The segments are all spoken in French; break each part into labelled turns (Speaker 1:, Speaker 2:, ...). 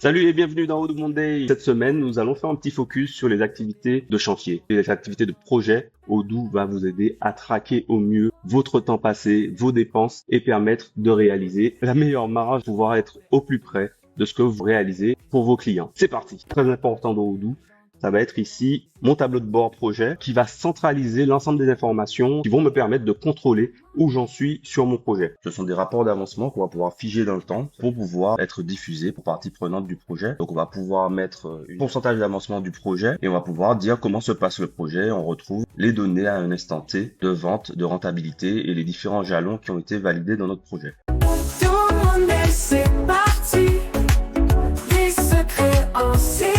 Speaker 1: Salut et bienvenue dans Odoo Monday. Cette semaine, nous allons faire un petit focus sur les activités de chantier, les activités de projet. Odoo va vous aider à traquer au mieux votre temps passé, vos dépenses et permettre de réaliser la meilleure marge, pouvoir être au plus près de ce que vous réalisez pour vos clients. C'est parti. Très important dans Odoo, ça va être ici mon tableau de bord projet qui va centraliser l'ensemble des informations qui vont me permettre de contrôler où j'en suis sur mon projet. Ce sont des rapports d'avancement qu'on va pouvoir figer dans le temps pour pouvoir être diffusés pour partie prenante du projet. Donc on va pouvoir mettre un pourcentage d'avancement du projet et on va pouvoir dire comment se passe le projet. On retrouve les données à un instant T de vente, de rentabilité et les différents jalons qui ont été validés dans notre projet.
Speaker 2: C'est parti, des secrets en série.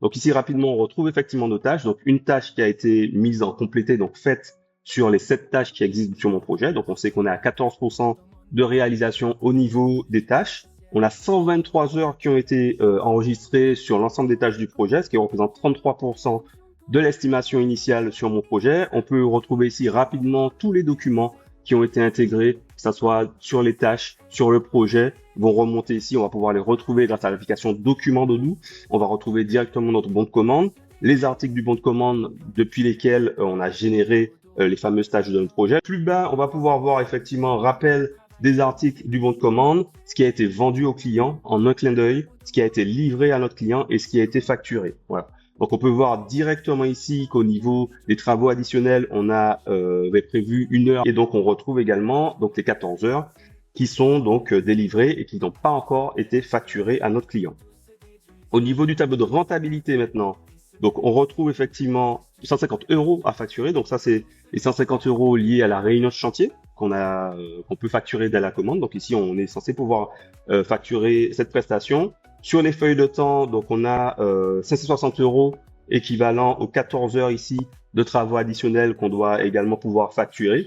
Speaker 1: Donc ici rapidement on retrouve effectivement nos tâches. Donc une tâche qui a été mise en complété, donc faite sur les 7 tâches qui existent sur mon projet. Donc on sait qu'on est à 14% de réalisation au niveau des tâches. On a 123 heures qui ont été enregistrées sur l'ensemble des tâches du projet, ce qui représente 33% de l'estimation initiale sur mon projet. On peut retrouver ici rapidement tous les documents qui ont été intégrés, que ce soit sur les tâches, sur le projet, vont remonter ici. On va pouvoir les retrouver grâce à l'application Documents d'Odoo. On va retrouver directement notre bon de commande, les articles du bon de commande depuis lesquels on a généré les fameuses tâches de notre projet. Plus bas, on va pouvoir voir effectivement rappel des articles du bon de commande, ce qui a été vendu au client en un clin d'œil, ce qui a été livré à notre client et ce qui a été facturé. Voilà. Donc on peut voir directement ici qu'au niveau des travaux additionnels, on avait prévu 1 heure et donc on retrouve également donc les 14 heures qui sont donc délivrées et qui n'ont pas encore été facturées à notre client. Au niveau du tableau de rentabilité maintenant, donc on retrouve effectivement 150 € à facturer. Donc ça c'est les 150 € liés à la réunion de chantier qu'on peut facturer dès la commande. Donc ici on est censé pouvoir facturer cette prestation. Sur les feuilles de temps, donc on a 560 € équivalent aux 14 heures ici de travaux additionnels qu'on doit également pouvoir facturer.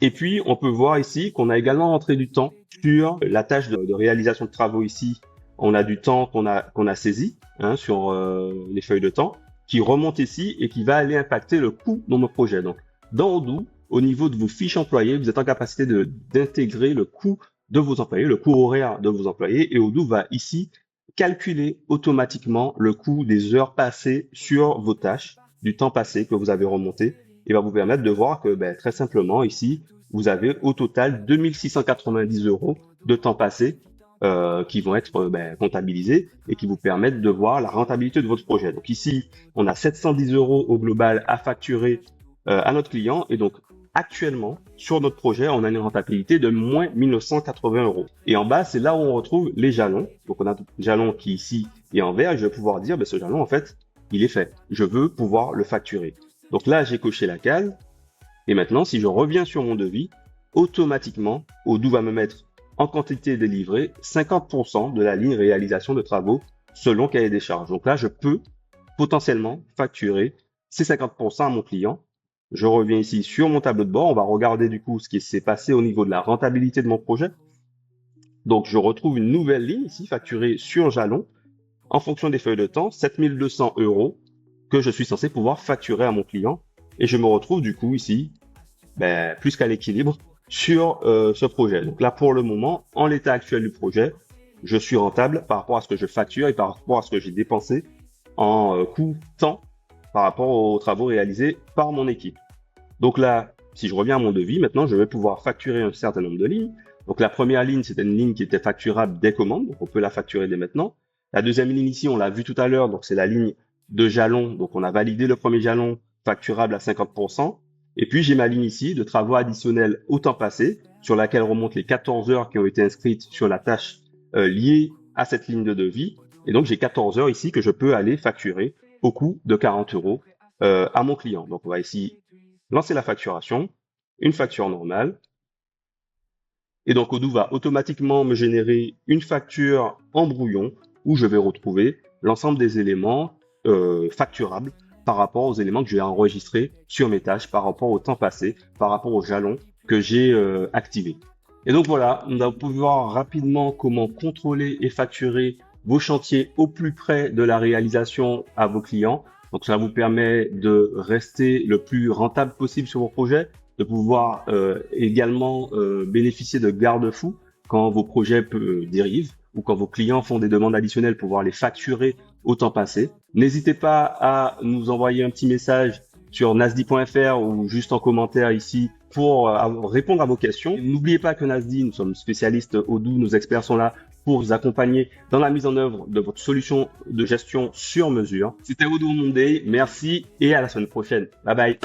Speaker 1: Et puis on peut voir ici qu'on a également rentré du temps sur la tâche de réalisation de travaux ici. On a du temps qu'on a saisi sur les feuilles de temps qui remonte ici et qui va aller impacter le coût de nos projets. Donc dans Odoo, au niveau de vos fiches employées, vous êtes en capacité d'intégrer le coût de vos employés, le coût horaire de vos employés, et Odoo va ici calculer automatiquement le coût des heures passées sur vos tâches, du temps passé que vous avez remonté, et va vous permettre de voir que très simplement ici, vous avez au total 2690 € de temps passé qui vont être comptabilisés et qui vous permettent de voir la rentabilité de votre projet. Donc ici, on a 710 € au global à facturer à notre client, et donc actuellement, sur notre projet, on a une rentabilité de moins 1980 €. Et en bas, c'est là où on retrouve les jalons. Donc, on a le jalon qui ici est en vert. Je vais pouvoir dire, ce jalon, en fait, il est fait. Je veux pouvoir le facturer. Donc là, j'ai coché la case. Et maintenant, si je reviens sur mon devis, automatiquement, Odoo va me mettre en quantité délivrée 50% de la ligne réalisation de travaux selon cahier des charges. Donc là, je peux potentiellement facturer ces 50% à mon client. Je reviens ici sur mon tableau de bord. On va regarder du coup ce qui s'est passé au niveau de la rentabilité de mon projet. Donc, je retrouve une nouvelle ligne ici, facturée sur jalon, en fonction des feuilles de temps, 7200 € que je suis censé pouvoir facturer à mon client. Et je me retrouve du coup ici, plus qu'à l'équilibre sur ce projet. Donc là, pour le moment, en l'état actuel du projet, je suis rentable par rapport à ce que je facture et par rapport à ce que j'ai dépensé en coût temps par rapport aux travaux réalisés par mon équipe. Donc là, si je reviens à mon devis, maintenant, je vais pouvoir facturer un certain nombre de lignes. Donc la première ligne, c'était une ligne qui était facturable dès commande, donc on peut la facturer dès maintenant. La deuxième ligne ici, on l'a vu tout à l'heure, donc c'est la ligne de jalon. Donc on a validé le premier jalon facturable à 50%. Et puis j'ai ma ligne ici de travaux additionnels au temps passé, sur laquelle remontent les 14 heures qui ont été inscrites sur la tâche liée à cette ligne de devis. Et donc j'ai 14 heures ici que je peux aller facturer au coût de 40 € à mon client. Donc on va ici lancer la facturation, une facture normale. Et donc Odoo va automatiquement me générer une facture en brouillon où je vais retrouver l'ensemble des éléments facturables par rapport aux éléments que j'ai enregistrés sur mes tâches, par rapport au temps passé, par rapport aux jalons que j'ai activés. Et donc voilà, on va pouvoir rapidement comment contrôler et facturer vos chantiers au plus près de la réalisation à vos clients. Donc ça vous permet de rester le plus rentable possible sur vos projets, de pouvoir également bénéficier de garde-fous quand vos projets dérivent ou quand vos clients font des demandes additionnelles, pouvoir les facturer au temps passé. N'hésitez pas à nous envoyer un petit message sur nasdi.fr ou juste en commentaire ici pour répondre à vos questions. N'oubliez pas que Nasdi, nous sommes spécialistes Odoo, nos experts sont là pour vous accompagner dans la mise en œuvre de votre solution de gestion sur mesure. C'était Odoo Monday, merci et à la semaine prochaine. Bye bye.